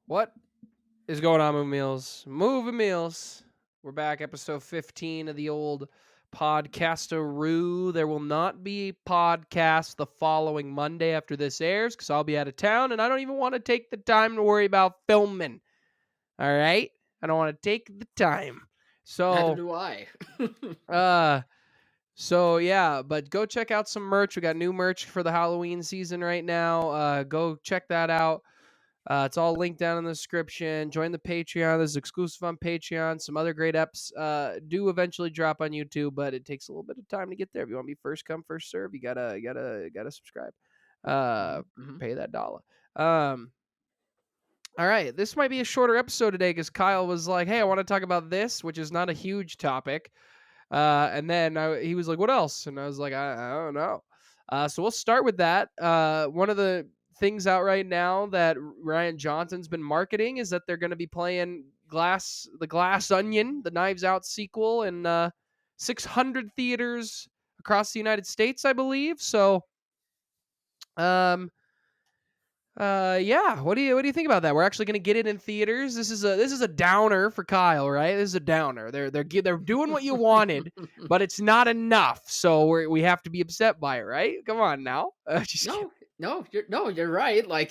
What is going on, Movie Meals? Movie Meals. We're back, episode 15 of the old Podcasteroo. There will not be podcast the following Monday after this airs because I'll be out of town and I don't even want to take the time to worry about filming. All right? I don't want to take the time. Neither So, do I. uh, yeah, but go check out some merch. We got new merch for the Halloween season right now. Go check that out. It's all linked down in the description. Join the Patreon. There's exclusive on Patreon. Some other great eps do eventually drop on YouTube, but it takes a little bit of time to get there. If you want to be first come, first serve, you gotta subscribe. Mm-hmm. Pay that dollar. All right, this might be a shorter episode today because Kyle was like, "Hey, I want to talk about this," which is not a huge topic. And then he was like, "What else?" And I was like, "I don't know." So we'll start with that. One of the things out right now that Ryan Johnson's been marketing is that they're going to be playing the Glass Onion, the Knives Out sequel, in 600 theaters across the United States, I believe. So, um, yeah. What do you think about that? We're actually going to get it in theaters. This is a downer for Kyle, right? This is a downer. They're doing what you wanted, but it's not enough. So we have to be upset by it, right? Come on now. Just kidding. You're right. Like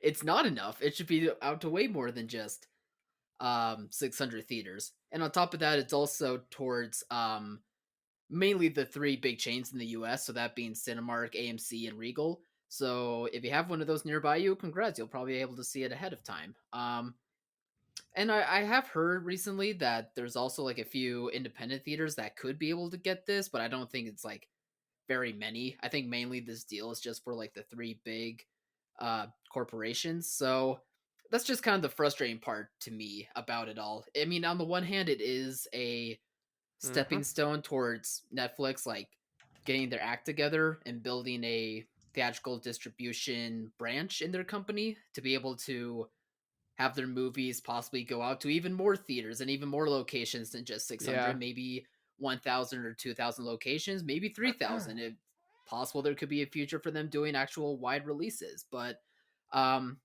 it's not enough. It should be out to way more than just 600 theaters. And on top of that, it's also towards mainly the three big chains in the US, so that being Cinemark, AMC, and Regal. So if you have one of those nearby you, congrats, you'll probably be able to see it ahead of time. And I have heard recently that there's also like a few independent theaters that could be able to get this, but I don't think it's like very many. I think mainly this deal is just for like the three big corporations. So that's just kind of the frustrating part to me about it all. I mean, on the one hand, it is a Mhm. stepping stone towards Netflix like getting their act together and building a theatrical distribution branch in their company to be able to have their movies possibly go out to even more theaters and even more locations than just 600, Yeah. maybe 1,000 or 2,000 locations, maybe 3,000. If possible, there could be a future for them doing actual wide releases. But um,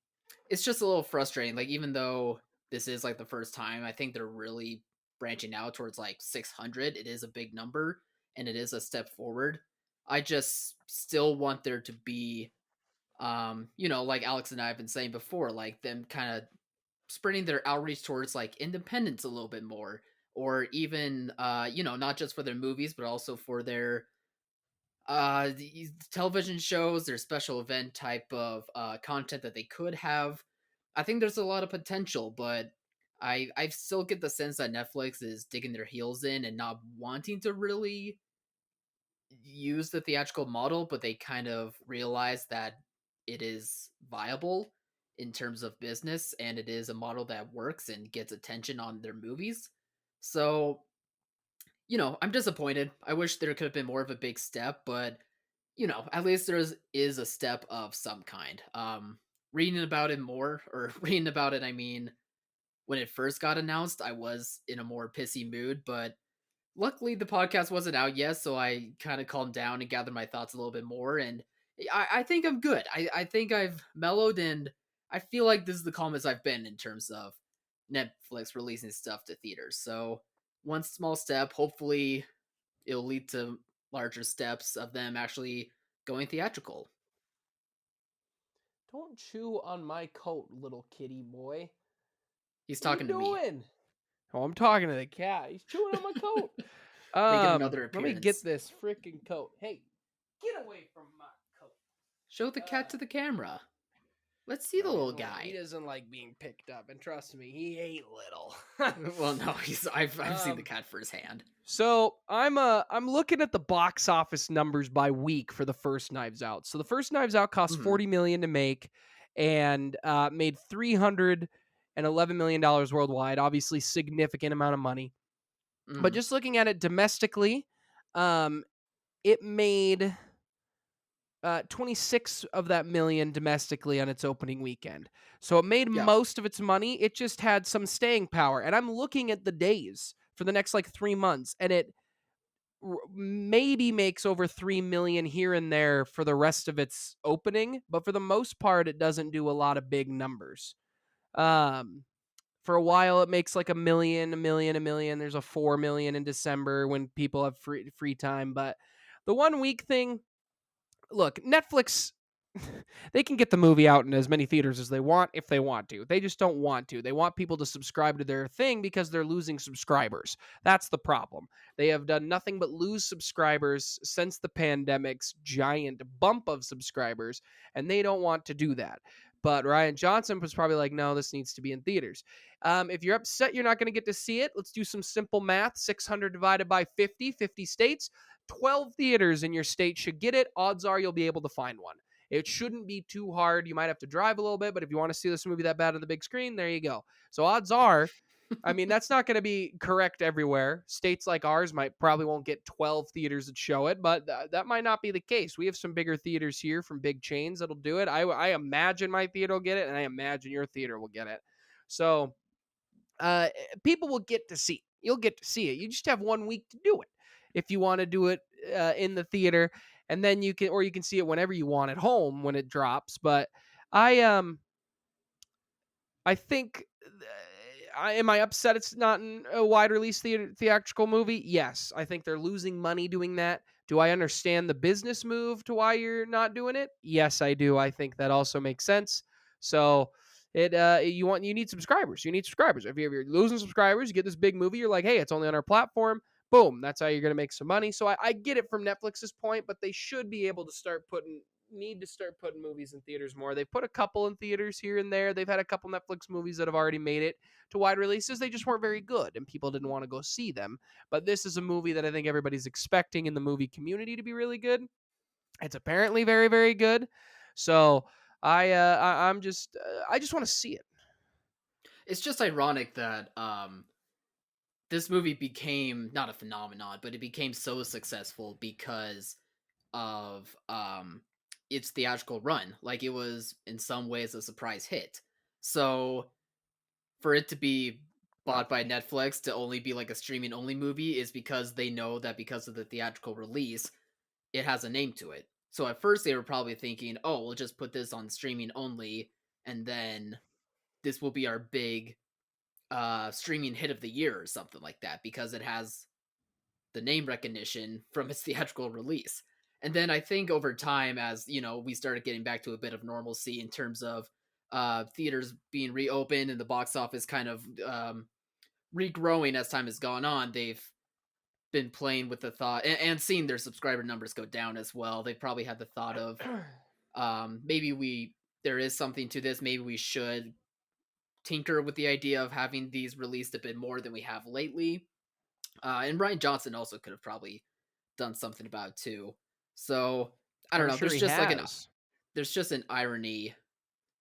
it's just a little frustrating. Like, even though this is like the first time, I think they're really branching out towards like 600. It is a big number and it is a step forward. I just still want there to be like Alex and I have been saying before, like them kind of spreading their outreach towards like independence a little bit more, or even not just for their movies but also for their these television shows, their special event type of content that they could have. I think there's a lot of potential, but I still get the sense that Netflix is digging their heels in and not wanting to really use the theatrical model, but they kind of realize that it is viable in terms of business and it is a model that works and gets attention on their movies. So, I'm disappointed. I wish there could have been more of a big step, but at least is a step of some kind. Reading about it more, or reading about it, I mean, when it first got announced, I was in a more pissy mood, but luckily the podcast wasn't out yet, so I kind of calmed down and gathered my thoughts a little bit more, and I think I'm good. I think I've mellowed, and I feel like this is the calmest I've been in terms of Netflix releasing stuff to theaters. So one small step, hopefully it'll lead to larger steps of them actually going theatrical. Don't chew on my coat, little kitty boy. He's What are you talking to me, doing? Oh, I'm talking to the cat. He's chewing on my coat. making another Let me get appearance. this freaking coat. Hey, get away from my coat. Show the cat Uh, to the camera. Let's see the no, little he guy. doesn't like being picked up, and trust me, he ain't little. Well, no, I've seen the um, cat firsthand. so I'm looking at the box office numbers by week for the first Knives Out. So the first Knives Out cost Hmm. 40 million to make, and made $311 million worldwide. Obviously, significant amount of money. But Hmm. just looking at it domestically, um, it made 26 of that million domestically on its opening weekend. So it made Yeah. most of its money. It just had some staying power. And I'm looking at the days for the next like 3 months, and it maybe makes over 3 million here and there for the rest of its opening. But for the most part, it doesn't do a lot of big numbers. Um, for a while, it makes like a million, a million, a million. There's a 4 million in December when people have free time. But the 1 week thing, look, Netflix, they can get the movie out in as many theaters as they want if they want to. They just don't want to. They want people to subscribe to their thing because they're losing subscribers. That's the problem. They have done nothing but lose subscribers since the pandemic's giant bump of subscribers, and they don't want to do that. But Ryan Johnson was probably like, no, this needs to be in theaters. If you're upset you're not going to get to see it, let's do some simple math. 600 divided by 50, 50 states. 12 theaters in your state should get it. Odds are you'll be able to find one. It shouldn't be too hard. You might have to drive a little bit, but if you want to see this movie that bad on the big screen, there you go. So odds are, I mean, that's not going to be correct everywhere. States like ours might probably won't get 12 theaters that show it, but that might not be the case. We have some bigger theaters here from big chains that'll do it. I imagine my theater will get it, and I imagine your theater will get it. So uh, people will get to see. You'll get to see it. You just have 1 week to do it if you want to do it in the theater, and then you can, or you can see it whenever you want at home when it drops. But I I think am I upset it's not in a wide release theatrical movie? Yes, I think they're losing money doing that. Do I understand the business move to why you're not doing it? Yes, I do. I think that also makes sense. So you need subscribers. You need subscribers. If you're losing subscribers, you get this big movie. You're like, hey, it's only on our platform. Boom, that's how you're going to make some money. So I get it from Netflix's point, but they should be able to start putting movies in theaters more. They've put a couple in theaters here and there. They've had a couple Netflix movies that have already made it to wide releases. They just weren't very good and people didn't want to go see them. But this is a movie that I think everybody's expecting in the movie community to be really good. It's apparently very, very good. So I'm just I just want to see it. It's just ironic that this movie became not a phenomenon, but it became so successful because of its theatrical run. Like, it was in some ways a surprise hit. So for it to be Well, bought by Netflix to only be like a streaming only movie is because they know that because of the theatrical release, it has a name to it. So at first they were probably thinking, "Oh, we'll just put this on streaming only and then this will be our big streaming hit of the year or something like that because it has the name recognition from its theatrical release." And then I think over time, as you know, we started getting back to a bit of normalcy in terms of theaters being reopened and the box office kind of regrowing as time has gone on. They've been playing with the thought and seeing their subscriber numbers go down as well. They've probably had the thought of maybe we there is something to this. Maybe we should tinker with the idea of having these released a bit more than we have lately. And Ryan Johnson also could have probably done something about it too. So I don't I'm know. sure he has. There's just an irony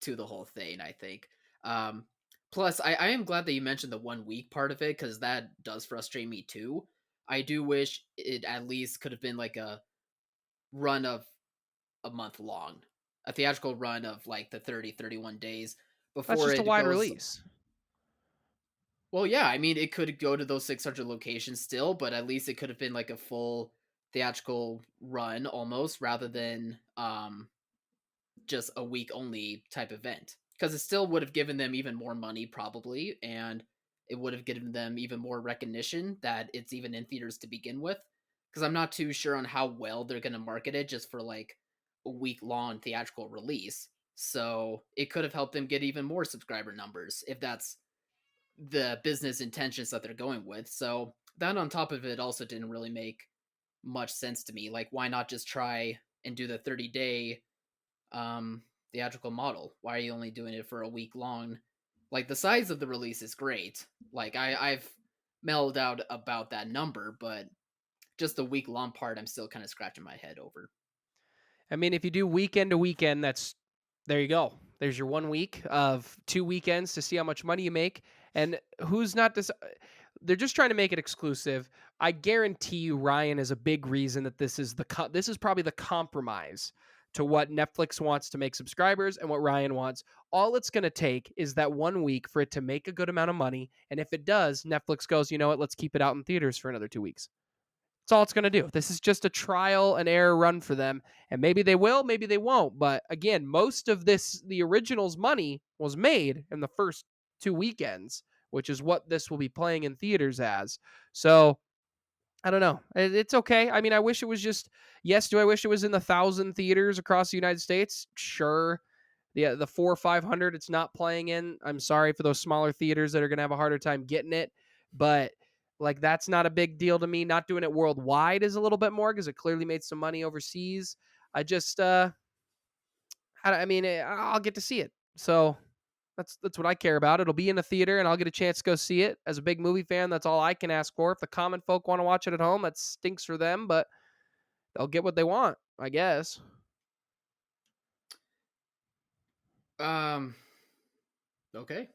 to the whole thing, I think. Um, Plus, I am glad that you mentioned the 1 week part of it because that does frustrate me too. I do wish it at least could have been like a run of a month long, a theatrical run of like the 31 days That's before just a it wide goes. release. Well, yeah, I mean, it could go to those 600 locations still, but at least it could have been like a full theatrical run almost rather than just a week only type event because it still would have given them even more money probably and it would have given them even more recognition that it's even in theaters to begin with because I'm not too sure on how well they're going to market it just for like a week long theatrical release. So it could have helped them get even more subscriber numbers if that's the business intentions that they're going with. So that on top of it also didn't really make much sense to me. Like, why not just try and do the 30-day theatrical model? Why are you only doing it for a week long? Like, the size of the release is great. Like, I've mellowed out about that number, but just the week long part I'm still kind of scratching my head over. I mean, if you do weekend to weekend, there you go. There's your 1 week of 2 weekends to see how much money you make. And who's not this? They're just trying to make it exclusive. I guarantee you, Ryan is a big reason that this is probably the compromise to what Netflix wants to make subscribers and what Ryan wants. All it's going to take is that 1 week for it to make a good amount of money. And if it does, Netflix goes, you know what? Let's keep it out in theaters for another 2 weeks. That's all it's going to do. This is just a trial and error run for them. And maybe they will, maybe they won't. But again, most of the original's money was made in the first 2 weekends, which is what this will be playing in theaters as. So I don't know. It's okay. I mean, I wish it was just, yes, do I wish it was in the 1,000 theaters across the United States? Sure. The 400 or 500 it's not playing in. I'm sorry for those smaller theaters that are going to have a harder time getting it, but like that's not a big deal to me. Not doing it worldwide is a little bit more because it clearly made some money overseas. I just I mean, I'll get to see it. So that's what I care about. It'll be in a theater and I'll get a chance to go see it. As a big movie fan, that's all I can ask for. If the common folk want to watch it at home, that stinks for them, but they'll get what they want, I guess. Um. Okay.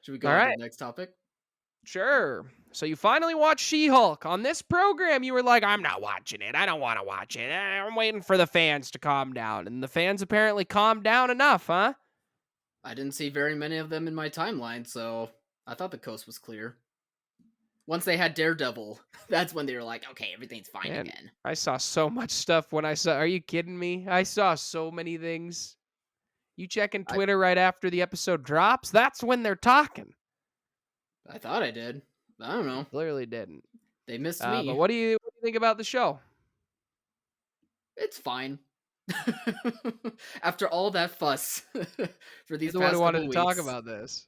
Should we All go on to right. the next topic? Sure. So you finally watched She-Hulk. On this program, you were like, I'm not watching it. I don't want to watch it. I'm waiting for the fans to calm down. And the fans apparently calmed down enough, huh? I didn't see very many of them in my timeline, so I thought the coast was clear. Once they had Daredevil, that's when they were like, okay, everything's fine Man, again. I saw so much stuff when I saw. Are you kidding me? I saw so many things. You checking I Twitter right after the episode drops? That's when they're talking. I thought I did. I don't You know. clearly didn't. They missed But me. what do you think about the show? It's fine. After all that fuss for You're these the one who past wanted couple to talk weeks, about this.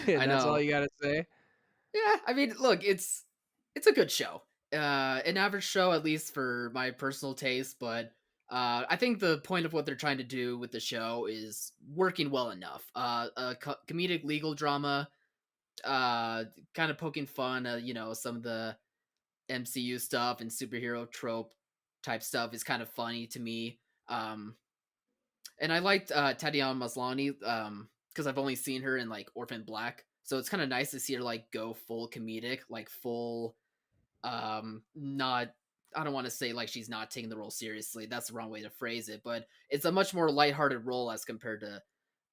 And I that's all know. you got to say? Yeah, I mean, look, it's a good show. An average show, at least for my personal taste, but I think the point of what they're trying to do with the show is working well enough. Comedic legal drama, uh, kind of poking fun, some of the MCU stuff and superhero trope type stuff is kind of funny to me. Um, and I liked Tatiana Maslany because I've only seen her in like Orphan Black, so it's kind of nice to see her like go full comedic, like full not, I don't want to say like she's not taking the role seriously. That's the wrong way to phrase it, but it's a much more lighthearted role as compared to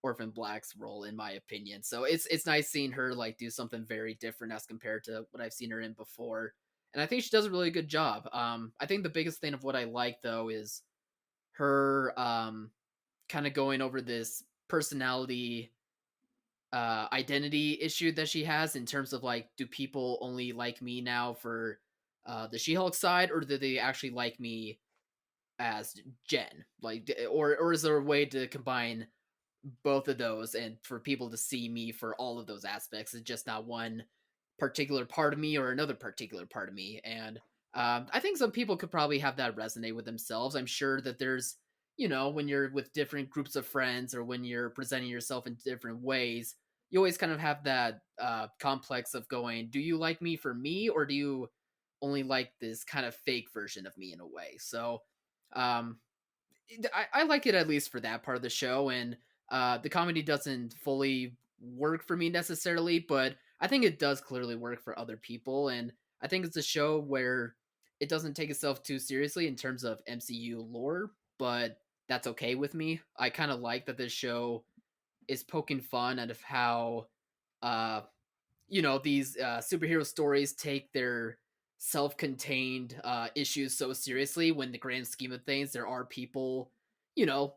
Orphan Black's role, in my opinion. So it's nice seeing her like do something very different as compared to what I've seen her in before. And I think she does a really good job. I think the biggest thing of what I like though is her kind of going over this personality identity issue that she has in terms of like, do people only like me now for the She-Hulk side, or do they actually like me as Jen? Like, or is there a way to combine both of those and for people to see me for all of those aspects? It's just not one particular part of me or another particular part of me. And I think some people could probably have that resonate with themselves. I'm sure that there's, when you're with different groups of friends or when you're presenting yourself in different ways, you always kind of have that complex of going, do you like me for me, or do you only like this kind of fake version of me in a way? So um, I like it at least for that part of the show, and the comedy doesn't fully work for me necessarily, but I think it does clearly work for other people, and I think it's a show where it doesn't take itself too seriously in terms of MCU lore, but that's okay with me. I kind of like that this show is poking fun out of how uh these superhero stories take their self-contained issues so seriously when the grand scheme of things there are people you know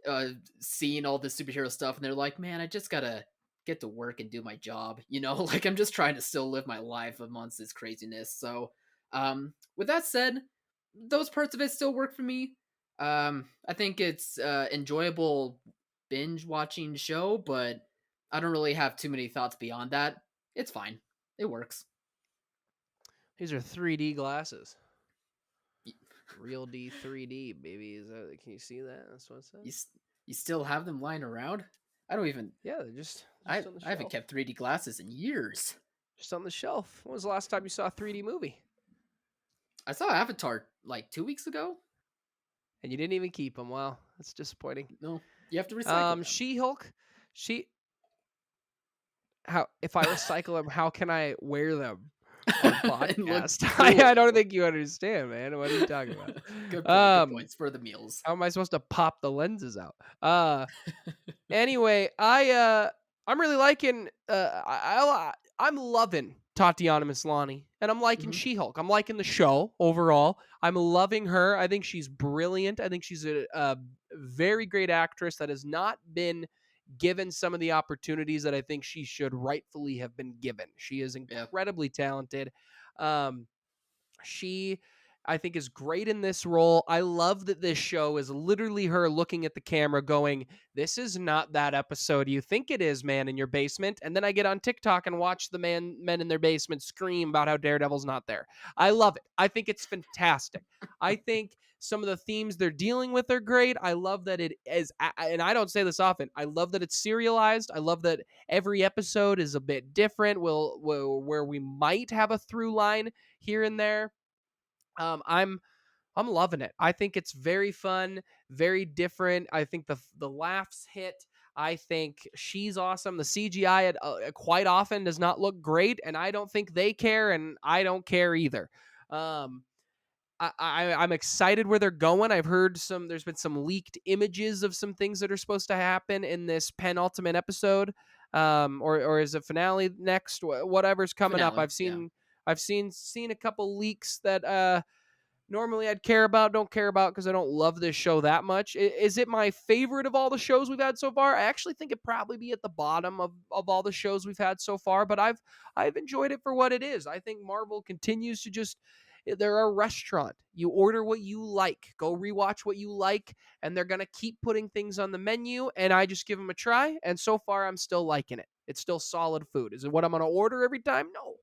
uh seeing all this superhero stuff and they're like, man, I just gotta get to work and do my job, like I'm just trying to still live my life amongst this craziness. So with that said, those parts of it still work for me. I think it's enjoyable binge watching show, but I don't really have too many thoughts beyond that. It's fine. It works. These are 3D glasses. Y- Real D 3D, baby. Can you see that? That's what it You says. you still have them lying around? I don't even. Yeah, they're just I on the I haven't shelf. kept 3D glasses in years. Just on the shelf. When was the last time you saw a 3D movie? I saw Avatar like 2 weeks ago. And you didn't even keep them. Wow, that's disappointing. No, you have to recycle them. She-Hulk. She. How if I recycle them? How can I wear them on a And look podcast? I don't cool. think you understand, man. What are you talking about? Good point. Good Um, points for the meals. how am I supposed to pop the lenses out? Anyway, I'm really liking. I'm loving Tatiana Maslany, and I'm liking Mhm. She-Hulk. I'm liking the show overall. I'm loving her. I think she's brilliant. I think she's a very great actress that has not been given some of the opportunities that I think she should rightfully have been given. She is Yeah. incredibly talented. Um, she, I think, is great in this role. I love that this show is literally her looking at the camera going, "This is not that episode you think it is, man, in your basement." And then I get on TikTok and watch the men in their basement scream about how Daredevil's not there. I love it. I think it's fantastic. I think some of the themes they're dealing with are great. I love that it is, and I don't say this often, I love that it's serialized. I love that every episode is a bit different, where we might have a through line here and there. I'm loving it. I think it's very fun, very different. I think the laughs hit. I think she's awesome. The CGI quite often does not look great, and I don't think they care, and I don't care either. Um, I'm excited where they're going. I've heard there's been some leaked images of some things that are supposed to happen in this penultimate episode, or is it finale next? Whatever's coming up. Finale. Yeah. I've seen a couple leaks that normally I'd care about, don't care about because I don't love this show that much. Is it my favorite of all the shows we've had so far? I actually think it'd probably be at the bottom of all the shows we've had so far, but I've enjoyed it for what it is. I think Marvel continues to just, they're a restaurant. You order what you like, go rewatch what you like, and they're gonna keep putting things on the menu, and I just give them a try. And so far, I'm still liking it. It's still solid food. Is it what I'm gonna order every time? No,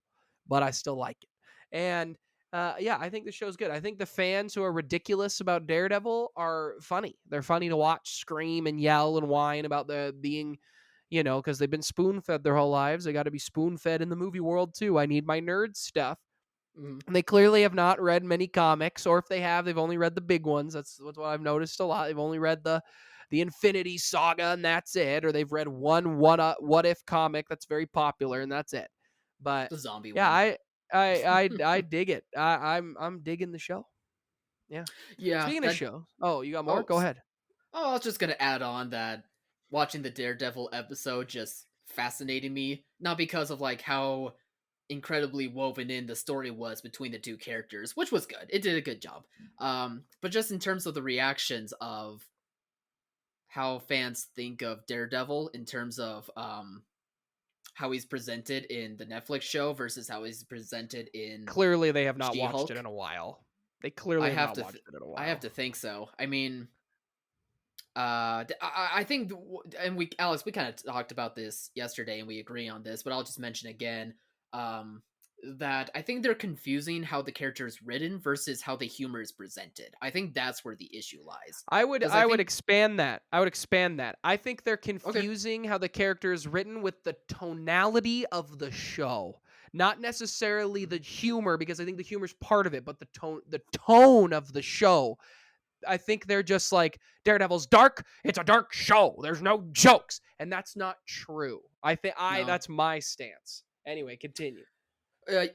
but I still like it. And yeah, I think the show's good. I think the fans who are ridiculous about Daredevil are funny. They're funny to watch scream and yell and whine about the being, because they've been spoon fed their whole lives. They got to be spoon fed in the movie world too. I need my nerd stuff. Mhm. And they clearly have not read many comics, or if they have, they've only read the big ones. That's what I've noticed a lot. They've only read the Infinity Saga, and that's it. Or they've read one what if comic that's very popular, and that's it. But The zombie yeah, one. I dig it. I'm digging the show. Yeah. Yeah, Speaking of that show, oh, you got more? oh, Go ahead. I was just gonna add on that watching the Daredevil episode just fascinated me, not because of like how incredibly woven in the story was between the two characters, which was good. It did a good job. But just in terms of the reactions of how fans think of Daredevil in terms of how he's presented in the Netflix show versus how he's presented in Clearly, they have not watched it She-Hulk. in a while. They clearly I have have not to watched it in a I have while. to think so. I mean, I think, and we, Alex, we kind of talked about this yesterday, and we agree on this. But I'll just mention again, um, that I think they're confusing how the character is written versus how the humor is presented. I think that's where the issue lies. Because I I would think, expand that. I would expand that. I think they're okay, confusing how the character is written with the tonality of the show. Not necessarily the humor, because I think the humor is part of it, but the tone of the show. I think they're just like, Daredevil's dark. It's a dark show. There's no jokes, and that's not true. I think I no, that's my stance. Anyway, continue.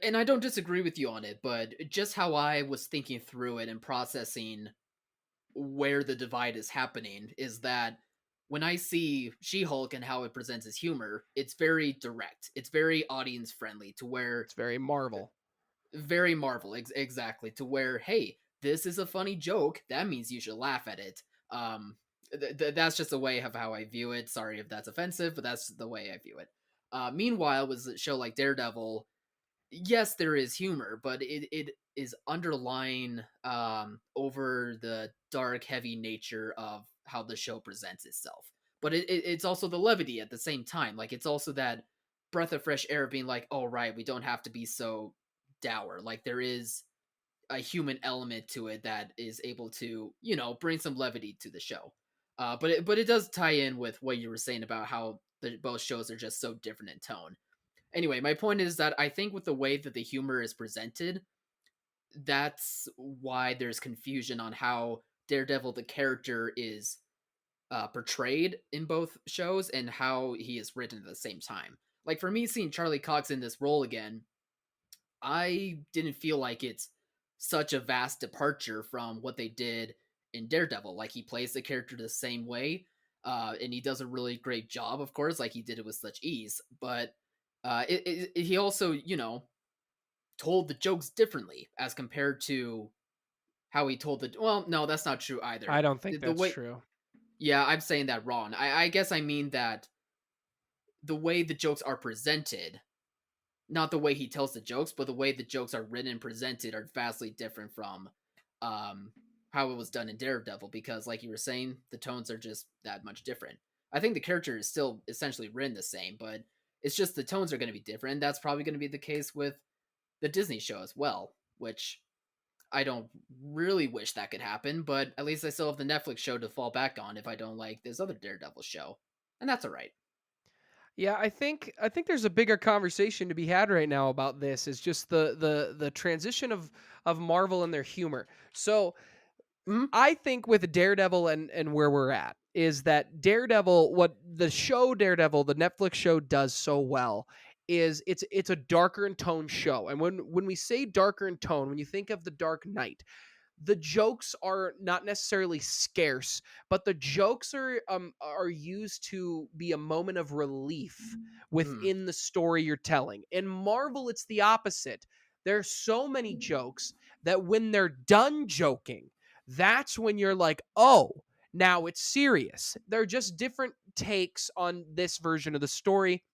and I don't disagree with you on it, but just how I was thinking through it and processing where the divide is happening is that when I see She-Hulk and how it presents his humor, it's very direct. It's very audience friendly to where It's very Marvel. very Marvel exactly to where hey, this is a funny joke, that means you should laugh at it. That's just a way of how I view it. Sorry if that's offensive, but that's the way I view it. Meanwhile, with a show like Daredevil, yes, there is humor, but it is underlying over the dark, heavy nature of how the show presents itself. But it's also the levity at the same time. Like it's also that breath of fresh air, being like, "Oh right, we don't have to be so dour." Like there is a human element to it that is able to, bring some levity to the show. But it does tie in with what you were saying about how both shows are just so different in tone. Anyway, my point is that I think with the way that the humor is presented, that's why there's confusion on how Daredevil the character is portrayed in both shows and how he is written at the same time. Like for me, seeing Charlie Cox in this role again, I didn't feel like it's such a vast departure from what they did in Daredevil. Like he plays the character the same way, and he does a really great job, of course. Like he did it with such ease, but He also, told the jokes differently as compared to how he told the. Well, no, that's not true I either. don't The, think the that's way, true. yeah, I'm saying that wrong. I guess I mean that the way the jokes are presented, not the way he tells the jokes, but the way the jokes are written and presented are vastly different from um, how it was done in Daredevil. Because, like you were saying, the tones are just that much different. I think the character is still essentially written the same, but it's just the tones are going to be different. And that's probably going to be the case with the Disney show as well, which I don't really wish that could happen, but at least I still have the Netflix show to fall back on if I don't like this other Daredevil show. And that's all right. Yeah, I think there's a bigger conversation to be had right now about this. Is just the transition of Marvel and their humor. So Mhm. I think with Daredevil and where we're at is that Daredevil, what the show Daredevil, the Netflix show does so well is it's a darker in tone show. And when we say darker in tone, when you think of the Dark Knight, the jokes are not necessarily scarce, but the jokes are used to be a moment of relief Mm, within the story you're telling. In Marvel, it's the opposite. There's so many jokes that when they're done joking, that's when you're like, oh, now it's serious. They're just different takes on this version of the story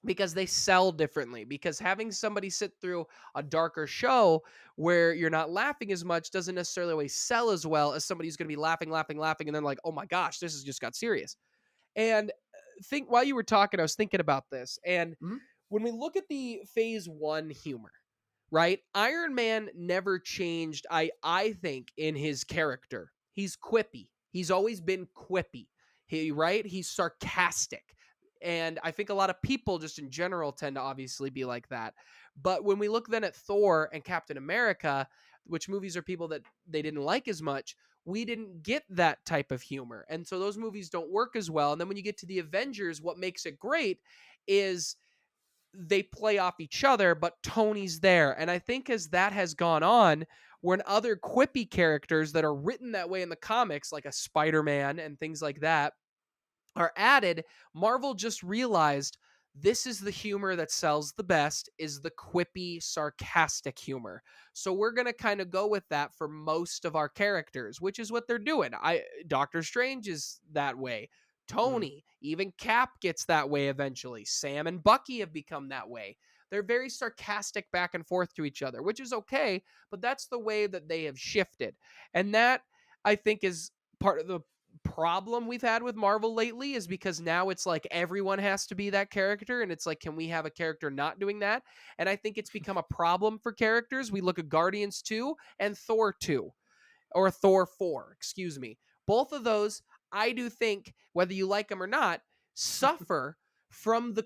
because they sell differently. Because having somebody sit through a darker show where you're not laughing as much doesn't necessarily always sell as well as somebody who's going to be laughing, laughing, laughing, and then like, oh my gosh, this has just got serious. And think while you were talking, I was thinking about this. And mhm, when we look at the phase one humor, right? Iron Man never changed, I think, in his character. He's quippy. He's always been quippy. He's sarcastic. And I think a lot of people just in general tend to obviously be like that. But when we look then at Thor and Captain America, which movies are people that they didn't like as much, we didn't get that type of humor. And so those movies don't work as well. And then when you get to the Avengers, what makes it great is they play off each other, but Tony's there. And I think as that has gone on, when other quippy characters that are written that way in the comics, like a Spider Man and things like that, are added, Marvel just realized this is the humor that sells the best is the quippy sarcastic humor. So we're going to kind of go with that for most of our characters, which is what they're doing. I Doctor Strange is that way. mhm, Tony, even Cap gets that way eventually. Sam and Bucky have become that way. They're very sarcastic back and forth to each other, which is okay, but that's the way that they have shifted. And that I think is part of the problem we've had with Marvel lately is because now it's like everyone has to be that character and it's like can we have a character not doing that? And I think it's become a problem for characters. We look at Guardians 2 and Thor 2 or Thor 4, excuse me. Both of those I do think whether you like them or not suffer from the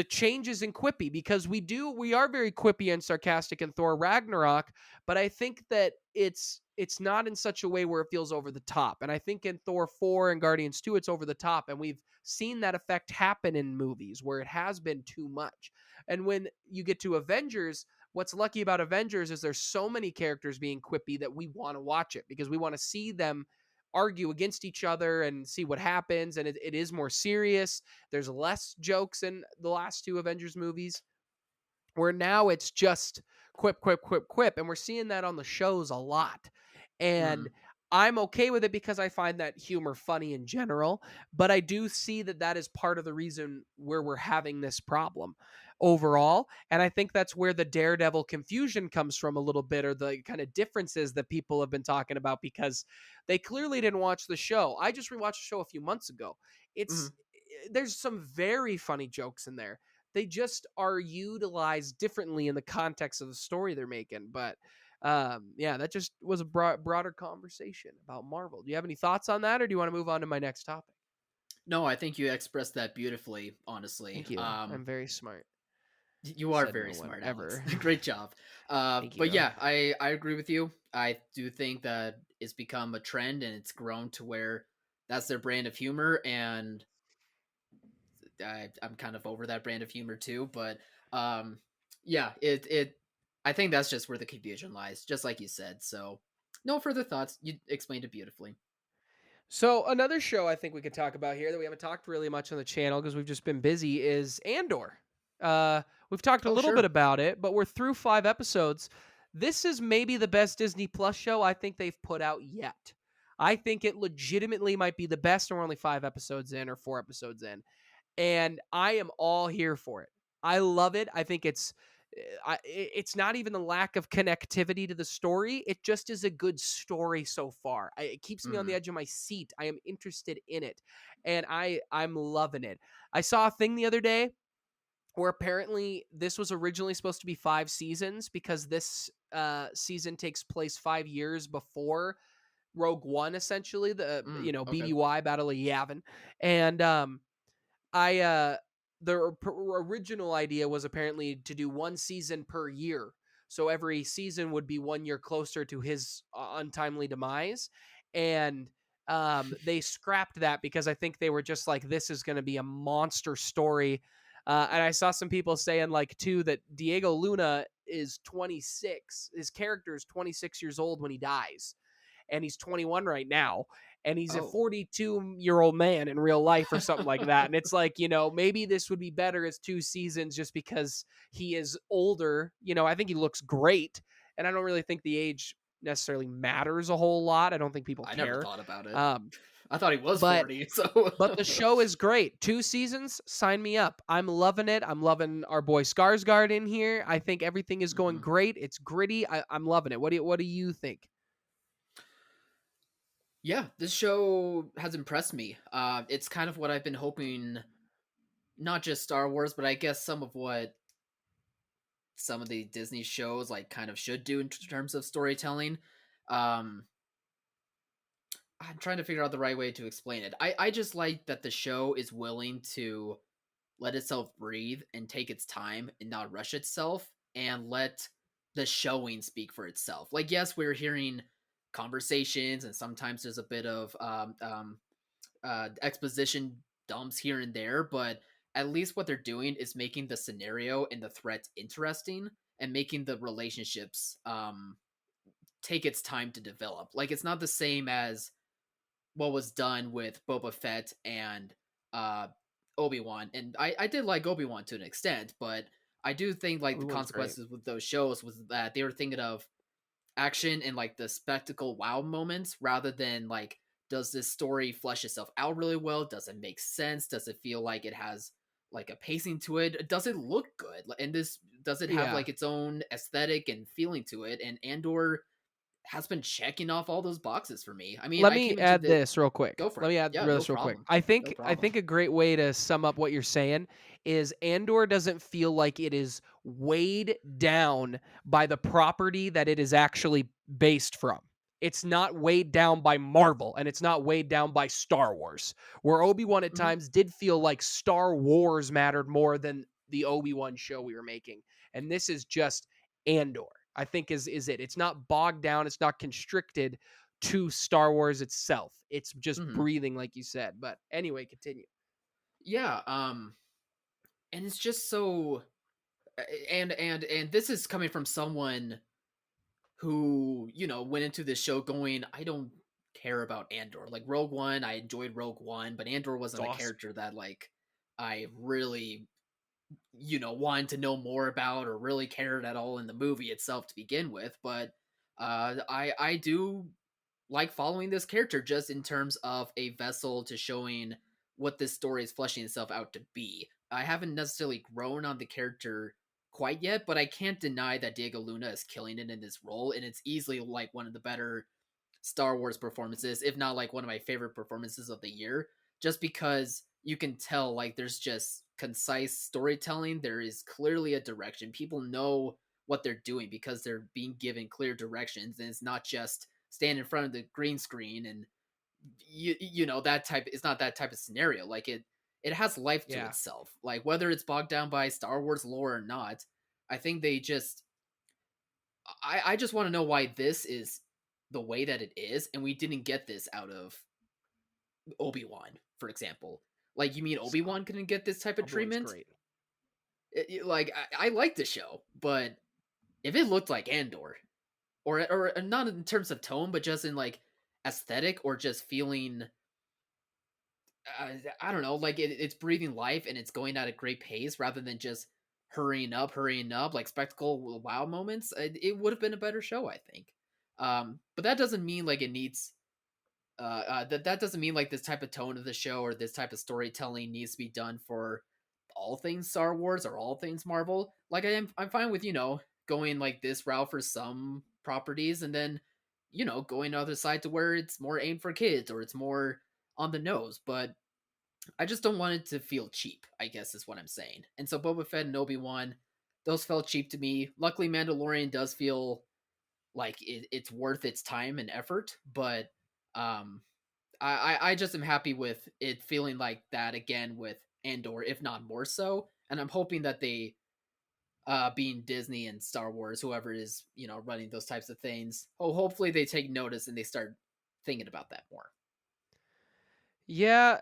changes in quippy because we are very quippy and sarcastic in Thor Ragnarok, but I think that it's not in such a way where it feels over the top. And I think in Thor 4 and Guardians 2 it's over the top and we've seen that effect happen in movies where it has been too much. And when you get to Avengers, what's lucky about Avengers is there's so many characters being quippy that we want to watch it because we want to see them argue against each other and see what happens. And it is more serious. There's less jokes in the last two Avengers movies where now it's just quip, quip, quip, quip. And we're seeing that on the shows a lot. And mhm, I'm okay with it because I find that humor funny in general. But I do see that that is part of the reason where we're having this problem overall. And I think that's where the Daredevil confusion comes from a little bit, or the kind of differences that people have been talking about because they clearly didn't watch the show. I just rewatched the show a few months ago. mhm. There's some very funny jokes in there. They just are utilized differently in the context of the story they're making. But yeah, that just was a broader conversation about Marvel. Do you have any thoughts on that, or do you want to move on to my next topic? No, I think you expressed that beautifully, honestly. Thank you. I'm very smart. You are Said no very one smart, Alex. ever. Great job. Thank But you. yeah, I agree with you. I do think that it's become a trend and it's grown to where that's their brand of humor, and I'm kind of over that brand of humor too. But um, yeah, it I think that's just where the confusion lies, just like you said. So no further thoughts. You explained it beautifully. So another show I think we could talk about here that we haven't talked really much on the channel because we've just been busy is Andor. We've talked a Oh, little bit sure. about it, but we're through 5 episodes. This is maybe the best Disney Plus show I think they've put out yet. I think it legitimately might be the best, and we're only 5 episodes in or 4 episodes in, and I am all here for it. I love it. I think it's not even the lack of connectivity to the story. It just is a good story so far. It keeps me on the Mhm. edge of my seat. I am interested in it, and I'm loving it. I saw a thing the other day where apparently this was originally supposed to be 5 seasons because this season takes place 5 years before Rogue One, essentially the Okay. BBY Battle of Yavin, and I the original idea was apparently to do 1 season per year. So every season would be 1 year closer to his untimely demise. And they scrapped that because I think they were just like, this is going to be a monster story. And I saw some people saying, like, too, that Diego Luna is 26. His character is 26 years old when he dies, and he's 21 right now, and he's a Oh. 42-year-old man in real life or something like that. And it's like, maybe this would be better as 2 seasons just because he is older. I think he looks great, and I don't really think the age necessarily matters a whole lot. I don't think people I never care. thought about it. Um, I thought he was but 40, so but the show is great. 2 seasons, sign me up. I'm loving it. I'm loving our boy Skarsgård in here. I think everything is going Mhm. great. It's gritty. I'm loving it. What do you think? Yeah, this show has impressed me. It's kind of what I've been hoping, not just Star Wars, but I guess some of what some of the Disney shows like kind of should do in terms of storytelling. Um, I'm trying to figure out the right way to explain it. I just like that the show is willing to let itself breathe and take its time and not rush itself and let the showing speak for itself. Like, yes, we're hearing conversations and sometimes there's a bit of exposition dumps here and there, but at least what they're doing is making the scenario and the threat interesting and making the relationships take its time to develop. Like, it's not the same as what was done with Boba Fett and uh, Obi Wan, and I did like Obi Wan to an extent, but I do think like the Everyone's great. consequences with those shows was that they were thinking of action and like the spectacle wow moments rather than like, does this story flesh itself out really well? Does it make sense? Does it feel like it has like a pacing to it? Does it look good? And this does it have Yeah. like its own aesthetic and feeling to it? And Andor has been checking off all those boxes for me. I mean, Let I me came into add the this real quick. go for Let it. me add Yeah, no this real quick. problem. I No think I problem. think a great way to sum up what you're saying is Andor doesn't feel like it is weighed down by the property that it is actually based from. It's not weighed down by Marvel, and it's not weighed down by Star Wars. Where Obi-Wan at Mhm. times did feel like Star Wars mattered more than the Obi-Wan show we were making. And this is just Andor. I think is it. It's not bogged down, it's not constricted to Star Wars itself. It's just Mhm. breathing, like you said. But anyway, continue. Yeah, and it's just so and this is coming from someone who, went into this show going, I don't care about Andor. Like Rogue One, I enjoyed Rogue One, but Andor It's wasn't a awesome. character that like I really, wanted to know more about or really cared at all in the movie itself to begin with. But I do like following this character just in terms of a vessel to showing what this story is fleshing itself out to be. I haven't necessarily grown on the character quite yet, but I can't deny that Diego Luna is killing it in this role, and it's easily like one of the better Star Wars performances, if not like one of my favorite performances of the year, just because you can tell like there's just concise storytelling. There is clearly a direction. People know what they're doing because they're being given clear directions, and it's not just stand in front of the green screen and that type. It's not that type of scenario. Like it has life to Yeah. itself. Like whether it's bogged down by Star Wars lore or not, I think they just I just want to know why this is the way that it is, and we didn't get this out of Obi-Wan, for example. Like, you mean Obi-Wan couldn't get this type of Obi-Wan's treatment? great. Like, I like the show, but if it looked like Andor, or not in terms of tone, but just in like aesthetic or just feeling, I don't know, like it's breathing life and it's going at a great pace rather than just hurrying up, like spectacle wow moments, it would have been a better show, I think. But that doesn't mean like it needs that doesn't mean like this type of tone of the show or this type of storytelling needs to be done for all things Star Wars or all things Marvel. Like I'm fine with, going like this route for some properties and then, going the other side to where it's more aimed for kids or it's more on the nose. But I just don't want it to feel cheap, I guess is what I'm saying. And so Boba Fett and Obi-Wan, those felt cheap to me. Luckily, Mandalorian does feel like it's worth its time and effort, but um I just am happy with it feeling like that again with Andor, if not more so. And I'm hoping that they, being Disney and Star Wars, whoever is, running those types of things, hopefully they take notice and they start thinking about that more. Yeah,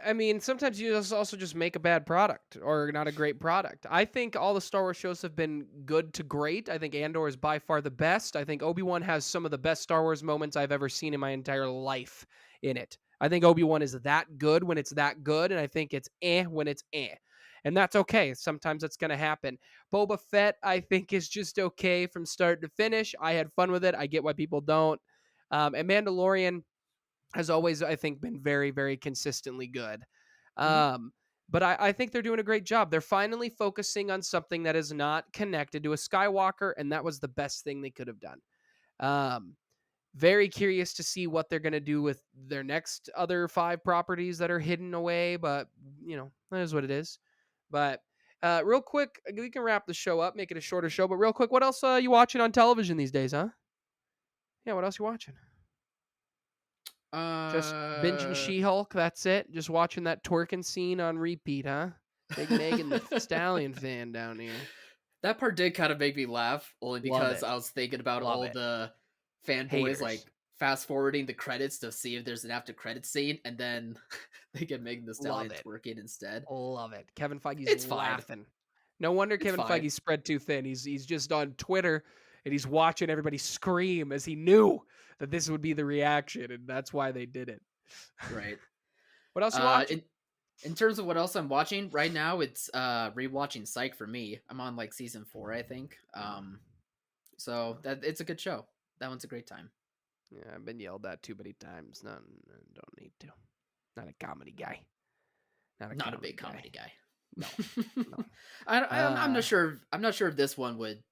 I mean, sometimes you also just make a bad product or not a great product. I think all the Star Wars shows have been good to great. I think Andor is by far the best. I think Obi-Wan has some of the best Star Wars moments I've ever seen in my entire life in it. I think Obi-Wan is that good when it's that good, and I think it's when it's eh. And that's okay. Sometimes it's going to happen. Boba Fett, I think, is just okay from start to finish. I had fun with it. I get why people don't. And Mandalorian has always, I think, been very, very consistently good. Hmm. Um, but I think they're doing a great job. They're finally focusing on something that is not connected to a Skywalker, and that was the best thing they could have done. Um, Very curious to see what they're going to do with their next other 5 properties that are hidden away, but, that is what it is. But real quick, we can wrap the show up, make it a shorter show, but real quick, what else you watching on television these days, huh? Yeah, what else you watching? Just binging Uh, She-Hulk, that's it? Just watching that twerking scene on repeat, huh? Big Megan the Stallion fan down here. that part did kind of make me laugh, only Love because it. I was thinking about Love all it. the fanboys Haters. like fast forwarding the credits to see if there's an after credit scene, and then they get Megan the Love Stallion it. twerking instead. Love it. Kevin Feige's It's fine. laughing. No wonder It's Kevin fine. Feige's spread too thin. He's just on Twitter and he's watching everybody scream as he knew that this would be the reaction, and that's why they did it. Right. What else you Uh, watching? in in terms of what else I'm watching right now, it's rewatching Psych for me. I'm on like season 4, I think. So that it's a good show. That one's a great time. Yeah, I've been yelled at too many times. No, don't need to. Not a comedy guy. Not a Not a comedy big guy. comedy guy. No, no. I'm Uh, not sure. I'm not sure if this one would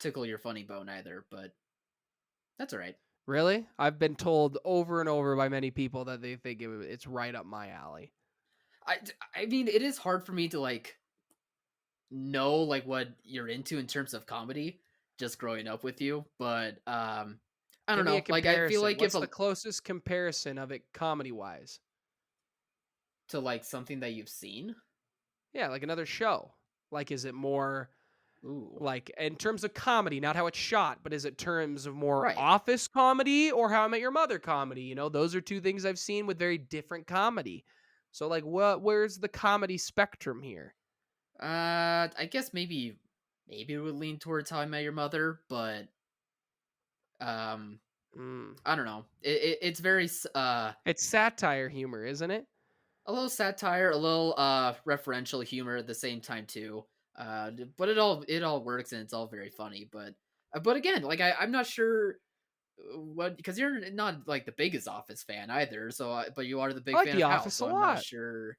tickle your funny bone either, but that's all right. Really? I've been told over and over by many people that they think it's right up my alley. I mean, it is hard for me to like know like what you're into in terms of comedy, just growing up with you. But I Give don't me a know. Like I feel comparison. like if What's the a closest comparison of it comedy wise? to like something that you've seen. Yeah, like another show. Like, is it more Ooh, like in terms of comedy, not how it's shot, but is it terms of more right. office comedy or How I Met Your Mother comedy? Those are two things I've seen with very different comedy. So, like, where's the comedy spectrum here? I guess maybe it would lean towards How I Met Your Mother, but um, Mm. I don't know. It's very It's satire humor, isn't it? a little satire, a little referential humor at the same time too. But it all works and it's all very funny. But again, like I'm not sure what because you're not like the biggest Office fan either. So but you are the I big like fan The of House. Office a So I'm not lot. sure.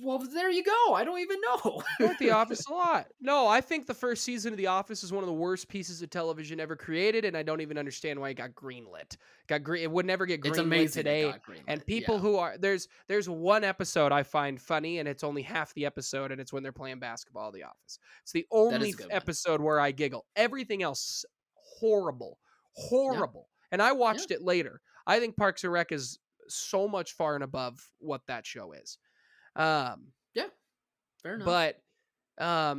Well, there you go. I don't even know. I like The Office a lot. No, I think the first season of The Office is one of the worst pieces of television ever created, and I don't even understand why it got greenlit. It would never get It's greenlit amazing it today. got greenlit. And people Yeah, who are there's one episode I find funny, and it's only half the episode, and it's when they're playing basketball. The Office. It's the that only is a good one. episode where I giggle. Everything else horrible, Yeah, horrible. And I yeah, watched it later. I think Parks and Rec is so much far and above what that show is. Um, yeah. Fair enough. but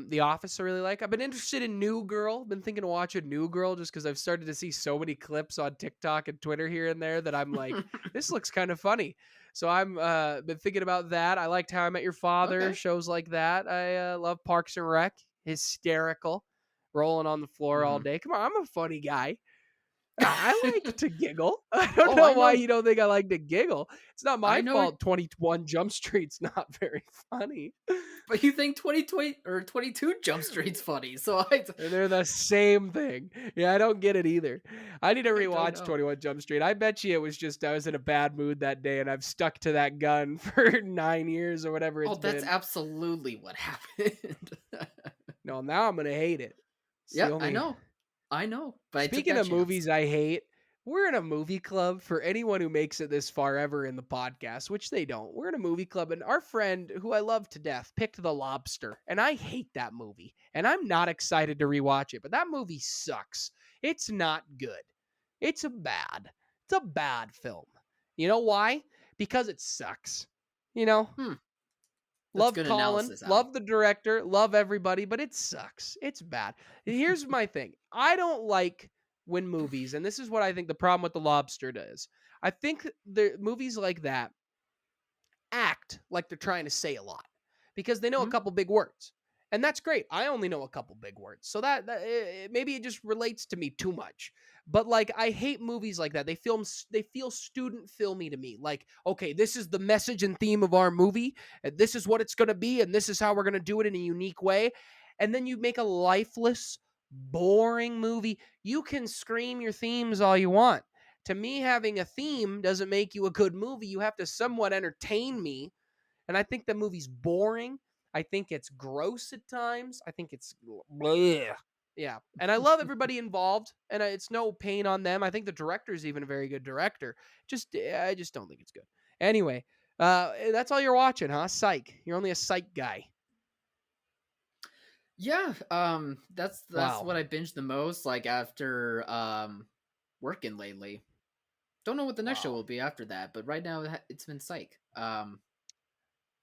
The Office I really like. I've been interested in New Girl. Been thinking to watch a New Girl just because I've started to see so many clips on TikTok and Twitter here and there that I'm like, this looks kind of funny. So I'm been thinking about that. I liked How I Met Your Father, Okay. shows like that. I love Parks and Rec, hysterical, rolling on the floor all Hmm. day. Come on, I'm a funny guy. I like to giggle. I don't Oh, know I why know. you don't think I like to giggle. It's not I my know fault 21 Jump Street's not very funny. but you think 2020 or 22 Jump Street's funny, so I They're the same thing. Yeah, I don't get it either. I need to I don't rewatch know. 21 Jump Street. I bet you it was just I was in a bad mood that day and I've stuck to that gun for 9 years or whatever Oh, it's that's been. absolutely what happened. No, now I'm gonna hate it. It's the Yeah, I only. know. I know, but I took Speaking that of chance. movies I hate, we're in a movie club for anyone who makes it this far ever in the podcast, which they don't. We're in a movie club, and our friend, who I love to death, picked The Lobster, and I hate that movie, and I'm not excited to rewatch it. But that movie sucks. It's not good. It's a bad. It's a bad film. You know why? Because it sucks. You know, Hmm, that's love good Colin, analysis, Al. love the director, love everybody, but it sucks. It's bad. Here's my thing. I don't like when movies, and this is what I think the problem with The Lobster does. I think the movies like that act like they're trying to say a lot because they know a Mhm. couple big words. And that's great. I only know a couple big words. So maybe it just relates to me too much. But like I hate movies like that. They feel student filmy to me. Like, okay, this is the message and theme of our movie, and this is what it's going to be and this is how we're going to do it in a unique way. And then you make a lifeless, boring movie. You can scream your themes all you want. To me, having a theme doesn't make you a good movie. You have to somewhat entertain me. And I think the movie's boring. I think it's gross at times. I think it's bleh. Yeah. And I love everybody involved, and it's no pain on them. I think the director's even a very good director. I just don't think it's good. Anyway, that's all you're watching, huh? Psych. You're only a psych guy. Yeah, that's Wow. what I binged the most, like, after, working lately. Don't know what the next show Wow. will be after that, but right now it's been Psych.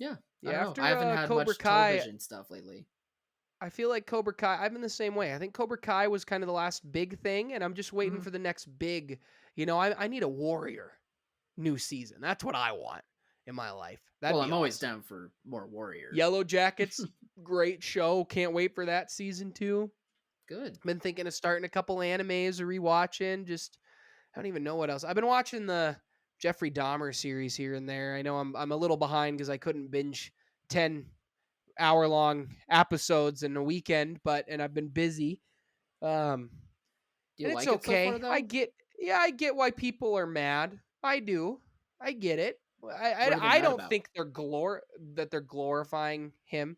Yeah, I Yeah, don't know. I after haven't had Cobra much Kai, television stuff lately. I feel like Cobra Kai, I've been the same way. I think Cobra Kai was kind of the last big thing, and I'm just waiting Mhm. for the next big, I need a Warrior new season. That's what I want in my life. That'd Well, be I'm always awesome. down for more Warrior. Yellow Jackets, great show. Can't wait for that season 2. Good. Been thinking of starting a couple animes or rewatching. Just I don't even know what else. I've been watching the Jeffrey Dahmer series here and there. I know I'm a little behind because I couldn't binge 10-hour long episodes in a weekend, and I've been busy. Um, Do you and it's like it so far, okay. though? I get why people are mad. I do. I get it. What are they I mad don't about? think they're glorifying him,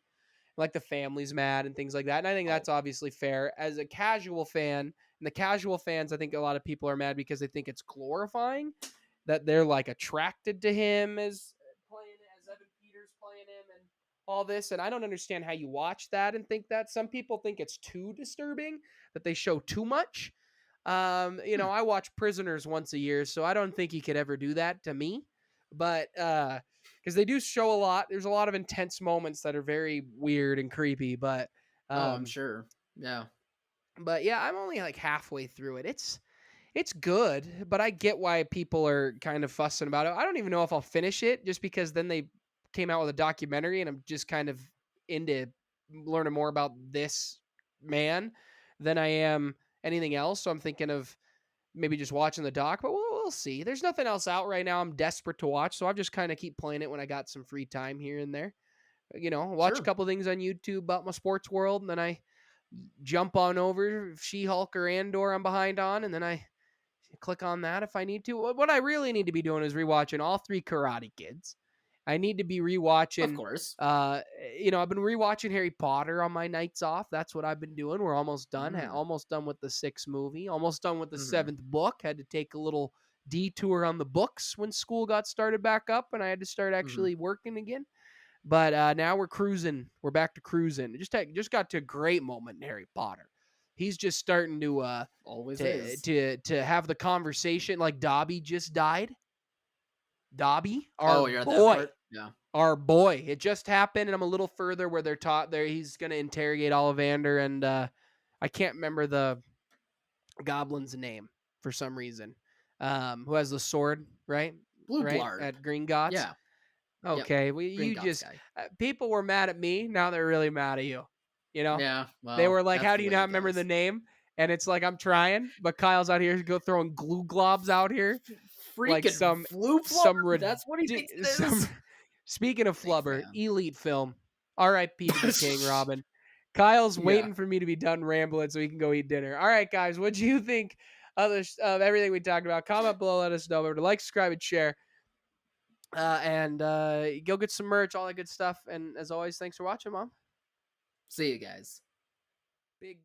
like the family's mad and things like that. And I think Oh, that's obviously fair. As a casual fan, and the casual fans, I think a lot of people are mad because they think it's glorifying, that they're like attracted to him as playing as Evan Peters playing him and all this. And I don't understand how you watch that and think that. Some people think it's too disturbing, that they show too much. hmm. I watch Prisoners once a year, so I don't think he could ever do that to me. But because they do show a lot, there's a lot of intense moments that are very weird and creepy. Oh, I'm Um, sure. Yeah, but yeah, I'm only like halfway through it. It's good, but I get why people are kind of fussing about it. I don't even know if I'll finish it just because then they came out with a documentary and I'm just kind of into learning more about this man than I am anything else. So I'm thinking of maybe just watching the doc, but we'll see. There's nothing else out right now I'm desperate to watch, so I just kind of keep playing it when I got some free time here and there. Watch a sure. couple things on YouTube about my sports world, and then I jump on over She-Hulk or Andor I'm behind on, and then I click on that if I need to. What I really need to be doing is rewatching all 3 Karate Kids. I need to be Of rewatching. course. I've been rewatching Harry Potter on my nights off. That's what I've been doing. We're almost done. Mm, Almost done with the 6th movie. Almost done with the mhm. 7th book. Had to take a little detour on the books when school got started back up, and I had to start Mhm. actually working again. But now we're cruising. We're back to cruising. Just got to a great moment in Harry Potter. He's just starting Always to is. to have the conversation like Dobby just died. Dobby, Oh, you're at that part? Yeah. our boy. It just happened, and I'm a little further where they're taught there. He's going to interrogate Ollivander, and I can't remember the goblin's name for some reason. Who has the sword, right? Blue Right Blard. at Green Gots. Yeah. Yep. Okay, Green Gods guy. people were mad at me. Now they're really mad at you. You know, Yeah, they well, were like, that's "How the do you way not it remember the goes. name?" and it's like I'm trying, but Kyle's out here go throwing glue globs out here like Freaking flue flubber. some That's what he thinks it some. is. Speaking of Big flubber, fan. elite film. R.I.P. to the king, Robin. Kyle's Yeah. waiting for me to be done rambling so he can go eat dinner. All right, guys, what do you think of everything we talked about? Comment below, let us know. Remember to like, subscribe, and share. And go get some merch, all that good stuff. And as always, thanks for watching, Mom. See you guys. Big